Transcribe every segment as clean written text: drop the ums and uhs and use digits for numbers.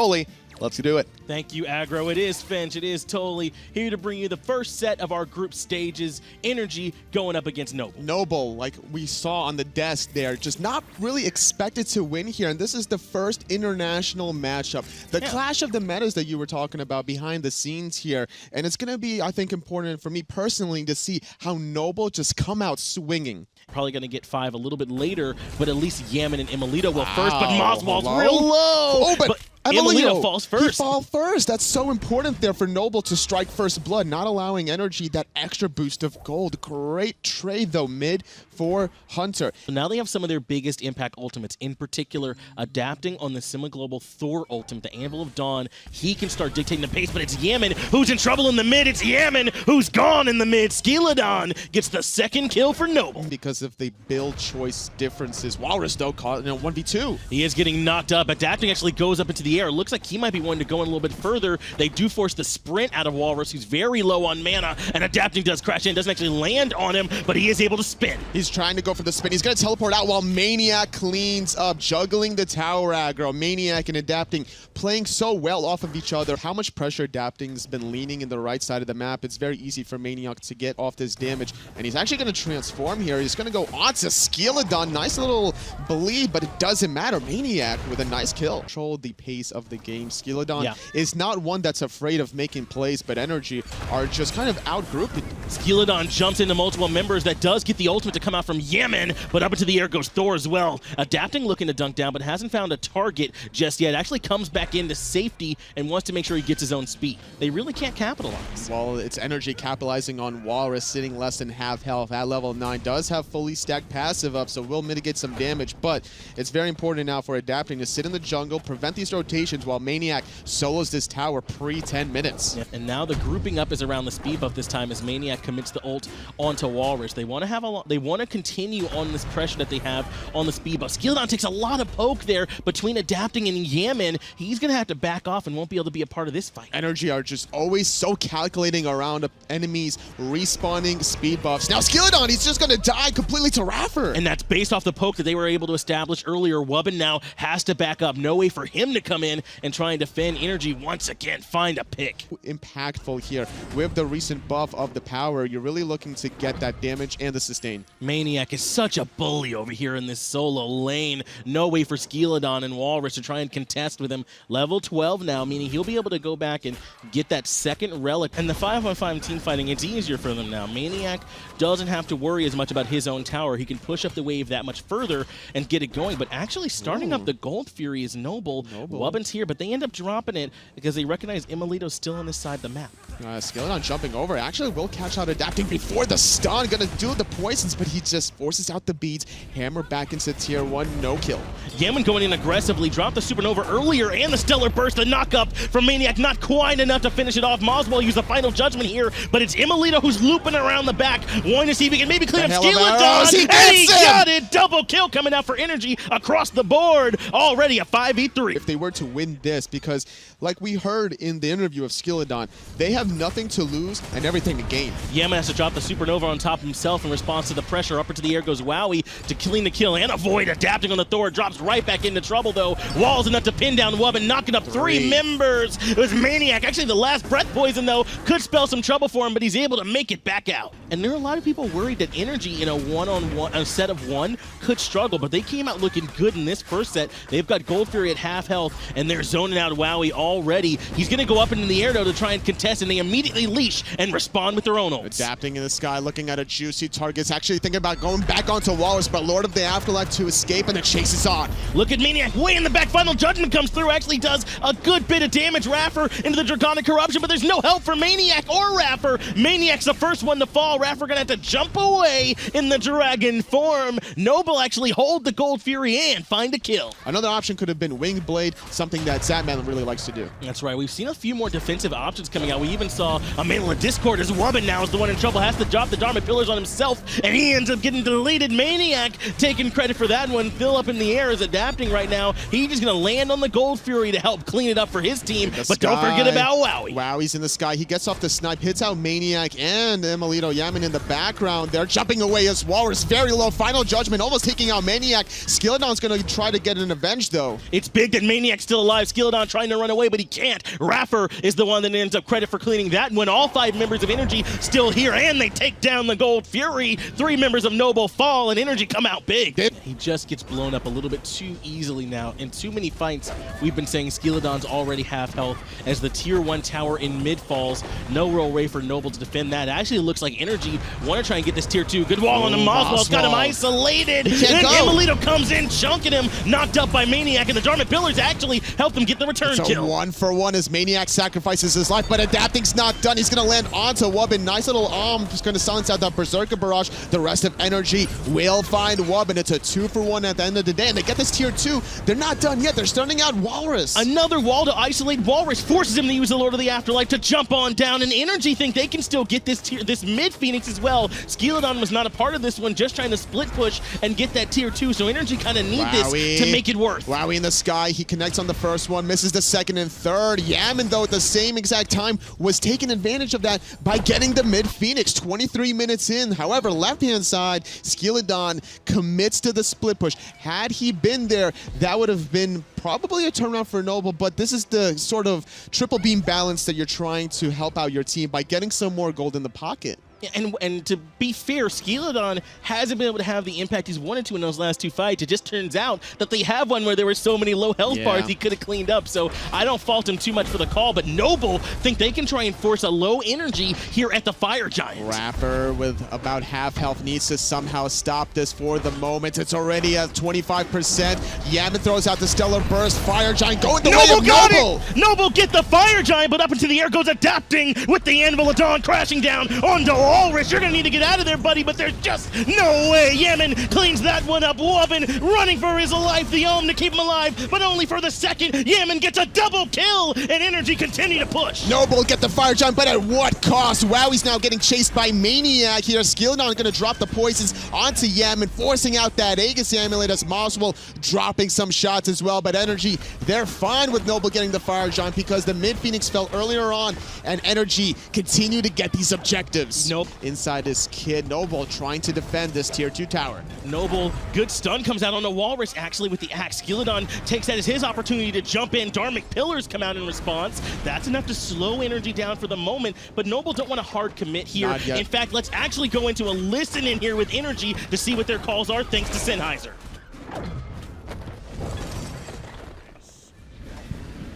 Toliy, let's do it. Thank you, Aggro. It is Finch, it is Toliy, here to bring you the first set of our group stages. NRG going up against Noble. Noble, like we saw on the desk there, just not really expected to win here, and this is the first international matchup. The clash of the metas that you were talking about behind the scenes here, and it's going to be, I think, important for me personally to see how Noble just come out swinging. Probably going to get 5 a little bit later, but at least Yaman and Imelito will first, but Moswell's real low. Oh, but Imelito falls first. He falls first. That's so important there for Noble to strike first blood, not allowing NRG that extra boost of gold. Great trade, though, mid for Hunter. So now they have some of their biggest impact ultimates, in particular, adapting on the semi-global Thor ultimate, the Anvil of Dawn. He can start dictating the pace, but it's Yaman who's in trouble in the mid. It's Yaman who's gone in the mid. Skilladon gets the second kill for Noble. Because of the build choice differences. Walrus, though, caught 1v2. He is getting knocked up. Adapting actually goes up into the air. Looks like he might be wanting to go in a little bit further. They do force the sprint out of Walrus, who's very low on mana, and Adapting does crash in. Doesn't actually land on him, but he is able to spin. He's trying to go for the spin. He's going to teleport out while Maniac cleans up, juggling the tower aggro. Maniac and Adapting playing so well off of each other. How much pressure Adapting's been leaning in the right side of the map. It's very easy for Maniac to get off this damage, and he's actually going to transform here. He's going to go on to Skilladon. Nice little bleed, but it doesn't matter. Maniac with a nice kill. Control the pace of the game. Skilladon is not one that's afraid of making plays, but NRG are just kind of outgrouped. Skilladon jumps into multiple members. That does get the ultimate to come out from Yaman, but up into the air goes Thor as well. Adapting looking to dunk down, but hasn't found a target just yet. Actually comes back into safety and wants to make sure he gets his own speed. They really can't capitalize. Well, it's NRG capitalizing on Walrus sitting less than half health at level 9. Does have fully stacked passive up, so will mitigate some damage, but it's very important now for Adapting to sit in the jungle, prevent these rotations while Maniac solos this tower pre-10 minutes. Yeah, and now the grouping up is around the speed buff this time as Maniac commits the ult onto Walrus. They want to have they want to continue on this pressure that they have on the speed buff. Skilladon takes a lot of poke there between Adapting and Yaman. He's going to have to back off and won't be able to be a part of this fight. NRG are just always so calculating around enemies respawning speed buffs. Now Skilladon, he's just going to die completely to Raffer. And that's based off the poke that they were able to establish earlier. Wubbin now has to back up. No way for him to come in and try and defend. NRG once again find a pick. Impactful here. With the recent buff of the power, you're really looking to get that damage and the sustain. Maniac is such a bully over here in this solo lane. No way for Skilladon and Walrus to try and contest with him. Level 12 now, meaning he'll be able to go back and get that second relic. And the 5-on-5 team fighting, it's easier for them now. Maniac doesn't have to worry as much about his own tower. He can push up the wave that much further and get it going. But actually starting up the Gold Fury is Noble. Wubbin's here, but they end up dropping it because they recognize Imelito's still on this side of the map. Skilladon jumping over. Actually will catch out Adapting before the stun. Gonna do the poisons, but he just forces out the beads. Hammer back into tier 1. No kill. Yaman going in aggressively. Dropped the Supernova earlier and the Stellar Burst. The knock-up from Maniac. Not quite enough to finish it off. Moswell used the final judgment here, but it's Imelito who's looping around the back. Wanting to see if he can maybe clean up Skilladon. And he got it! Double kill coming out for NRG across the board. Already a 5v3. If they were to win this, because like we heard in the interview of Skilladon, they have nothing to lose and everything to gain. Yaman has to drop the Supernova on top of himself in response to the pressure. Up into the air goes Wowie to clean the kill and avoid. Adapting on the Thor. Drops right back into trouble though. Walls enough to pin down Wubbin, knocking up 3 members. It was Maniac. Actually, the last breath poison though could spell some trouble for him, but he's able to make it back out. And there are a lot of people worried that NRG in a one-on-one, a set of 1 could struggle, but they came out looking good in this first set. They've got Gold Fury at half health, and they're zoning out Wowie already. He's going to go up into the air though to try and contest, and they immediately leash and respond with their own ults. Adapting in the sky, looking at a juicy target. Actually thinking about going back onto Walrus, but Lord of the Afterlife to escape, and the chase is on. Look at Maniac way in the back. Final Judgment comes through. Actually does a good bit of damage. Raffer into the Draconic Corruption, but there's no help for Maniac or Raffer. Maniac's the first one to fall. Raffer gonna have to jump away in the dragon form. Noble actually hold the Gold Fury and find a kill. Another option could have been Wing Blade, something that Zatman really likes to do. That's right. We've seen a few more defensive options coming out. We even saw a Mantle of Discord as Wubbin now is the one in trouble. Has to drop the Dharma Pillars on himself, and he ends up getting deleted. Maniac taking credit for that one. Phil up in the air is Adapting right now. He's just going to land on the Gold Fury to help clean it up for his team. But don't forget about Wowie. Wowie's in the sky. He gets off the snipe, hits out Maniac and Imelito. Yaman in the background. They're jumping away as Walrus very low. Final Judgment almost taking out Maniac. Skilladon's going to try to get an avenge though. It's big that Maniac still alive. Skilladon trying to run away, but he can't. Raffer is the one that ends up credit for cleaning that one. All 5 members of NRG still here, and they take down the Gold Fury. 3 members of Noble fall, and NRG come out big. He just gets blown up a little bit too easily now. In too many fights, we've been saying Skilladon's already half health as the tier 1 tower in mid falls. No real way for Noble to defend that. It actually looks like NRG want to try and get this tier 2. Good wall on the Moswell's got him isolated. Then Emilito comes in, chunking him, knocked up by Maniac, and the Dormant Pillars actually helped him get the return kill. 1-for-1 as Maniac sacrifices his life, but Adapting's not done. He's going to land onto Wubbin. Nice little just going to silence out that Berserker Barrage. The rest of NRG will find Wubbin. It's a 2-for-1 at the end of the day, and they get this tier 2. They're not done yet. They're starting out Walrus. Another wall to isolate. Walrus forces him to use the Lord of the Afterlife to jump on down, and NRG think they can still get this mid Phoenix as well. Skilladon was not a part of this one, just trying to split push and get that tier 2, so NRG kind of need this to make it worth. Wowie in the sky. He connects on the first one, misses the second and third. Yaman, though, at the same exact time, was taking advantage of that by getting the mid Phoenix 23 minutes in. However, left-hand side, Skilladon commits to the split push. Had he been there, that would have been probably a turnaround for Noble, but this is the sort of triple beam balance that you're trying to help out your team by getting some more gold in the pocket. And to be fair, Skilladon hasn't been able to have the impact he's wanted to in those last 2 fights. It just turns out that they have one where there were so many low health bars he could have cleaned up. So I don't fault him too much for the call, but Noble think they can try and force a low energy here at the Fire Giant. Raffer with about half health needs to somehow stop this for the moment. It's already at 25%. Yaman throws out the Stellar Burst. Fire Giant going the way of Noble. Noble get the Fire Giant, but up into the air goes Adapting with the Anvil of Dawn crashing down onto Walrus. You're gonna need to get out of there, buddy, but there's just no way. Yaman cleans that one up. Wubbin running for his life. The Ohm to keep him alive, but only for the second. Yaman gets a double kill, and NRG continue to push. Noble get the Fire Giant, but at what cost? Wowie's now getting chased by Maniac here. Skilladon gonna drop the poisons onto Yaman, forcing out that Aegis Amulet as Moswell dropping some shots as well, but NRG, they're fine with Noble getting the Fire Giant because the mid Phoenix fell earlier on, and NRG continue to get these objectives. Inside this kid, Noble trying to defend this tier 2 tower. Noble, good stun comes out on the Walrus actually with the axe. Skilladon takes that as his opportunity to jump in. Dharmic Pillars come out in response. That's enough to slow NRG down for the moment, but Noble don't want to hard commit here. In fact, let's actually go into a listen in here with NRG to see what their calls are thanks to Sennheiser.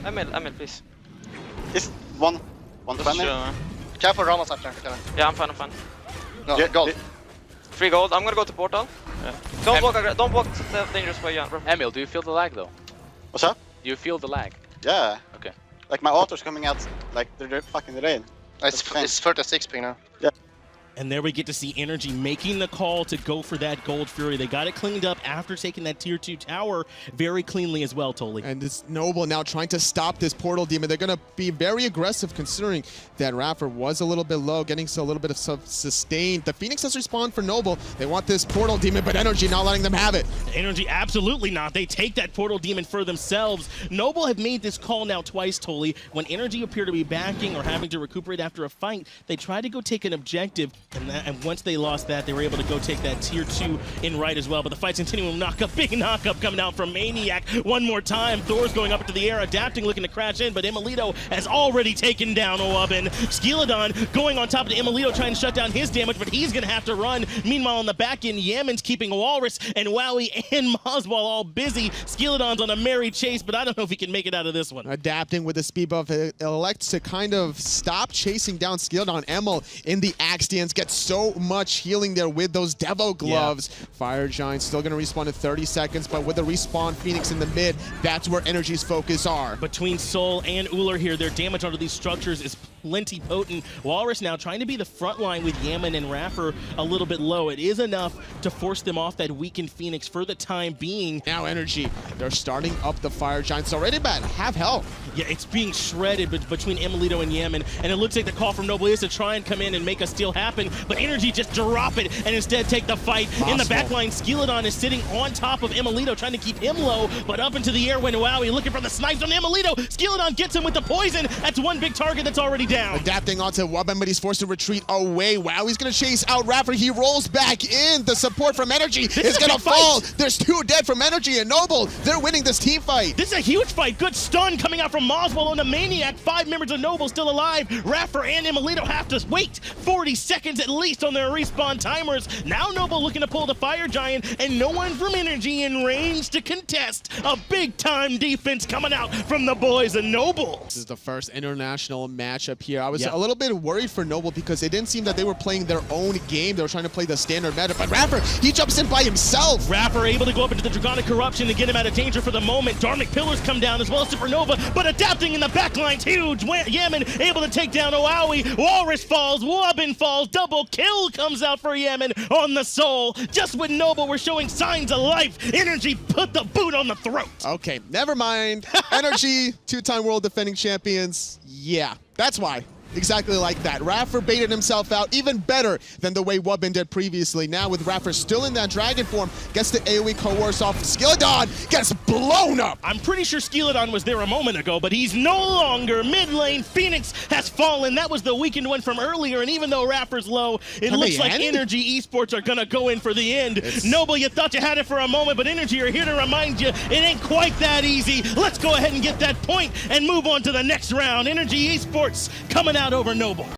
I'm in, please. It's 120. Sure. Careful, Ramos up there. Yeah, I'm fine. No, gold. 3 gold. I'm gonna go to portal. Yeah. Don't walk the dangerous way, bro. Emil, do you feel the lag though? What's up? Do you feel the lag? Yeah. Okay. Like my auto's coming out like they're fucking rain. It's 36 ping now. Yeah. And there we get to see NRG making the call to go for that Gold Fury. They got it cleaned up after taking that tier 2 tower very cleanly as well, Toliy. And this Noble now trying to stop this Portal Demon. They're going to be very aggressive considering that Raffer was a little bit low, getting a little bit of sustained. The Phoenix has respawned for Noble. They want this Portal Demon, but NRG not letting them have it. NRG absolutely not. They take that Portal Demon for themselves. Noble have made this call now twice, Toliy. When NRG appear to be backing or having to recuperate after a fight, they try to go take an objective, and once they lost that, they were able to go take that tier 2 in right as well. But the fight's continuing. Big knock-up coming out from Maniac one more time. Thor's going up into the air, Adapting, looking to crash in, but Emilito has already taken down Wubbin. Skilladon going on top of Emilito, trying to shut down his damage, but he's going to have to run. Meanwhile, on the back end, Yaman's keeping Walrus and Wowie and Moswell all busy. Skilladon's on a merry chase, but I don't know if he can make it out of this one. Adapting with the speed buff, it elects to kind of stop chasing down Skilladon. Emil in the axe stance gets so much healing there with those Devo gloves. Yeah. Fire Giant still going to respawn in 30 seconds, but with the respawn Phoenix in the mid, that's where NRG's focus are. Between Soul and Uller here, their damage onto these structures is plenty potent. Walrus now trying to be the front line with Yaman and Raffer a little bit low. It is enough to force them off that weakened Phoenix for the time being. Now NRG, they're starting up the Fire Giants already about half health. Yeah, it's being shredded between Emilito and Yaman, and it looks like the call from Noble is to try and come in and make a steal happen, but NRG just drop it and instead take the fight. In the backline, Skilladon is sitting on top of Emilito, trying to keep him low, but up into the air when Wowie looking for the snipes on Emilito. Skilladon gets him with the poison. That's one big target that's already down. Adapting onto Wubben, but he's forced to retreat away. Wow, he's going to chase out Raffer. He rolls back in. The support from NRG is going to fall. There's 2 dead from NRG and Noble. They're winning this team fight. This is a huge fight. Good stun coming out from Moswell on the Maniac. 5 members of Noble still alive. Raffer and Emilito have to wait 40 seconds at least on their respawn timers. Now Noble looking to pull the Fire Giant, and no one from NRG in range to contest. A big-time defense coming out from the boys of Noble. This is the first international matchup here. I was a little bit worried for Noble because it didn't seem that they were playing their own game. They were trying to play the standard meta, but Raffer, he jumps in by himself. Raffer able to go up into the Draconic Corruption and get him out of danger for the moment. Dharmic Pillars come down as well as Supernova, but adapting in the backline's huge. Yemen able to take down Oawi. Walrus falls, Wubben falls, double kill comes out for Yemen on the Soul. Just when Noble were showing signs of life, NRG put the boot on the throat. Okay, never mind. NRG, 2-time world defending champions. Yeah, that's why. Exactly like that. Raffer baited himself out even better than the way Wubben did previously. Now with Raffer still in that dragon form, gets the AoE coerce off. Skilladon gets blown up. I'm pretty sure Skilladon was there a moment ago, but he's no longer. Mid lane, Phoenix has fallen. That was the weakened one from earlier, and even though Raffer's low, it looks like NRG eSports are gonna go in for the end. Noble, you thought you had it for a moment, but NRG are here to remind you it ain't quite that easy. Let's go ahead and get that point and move on to the next round. NRG eSports coming out over Noble.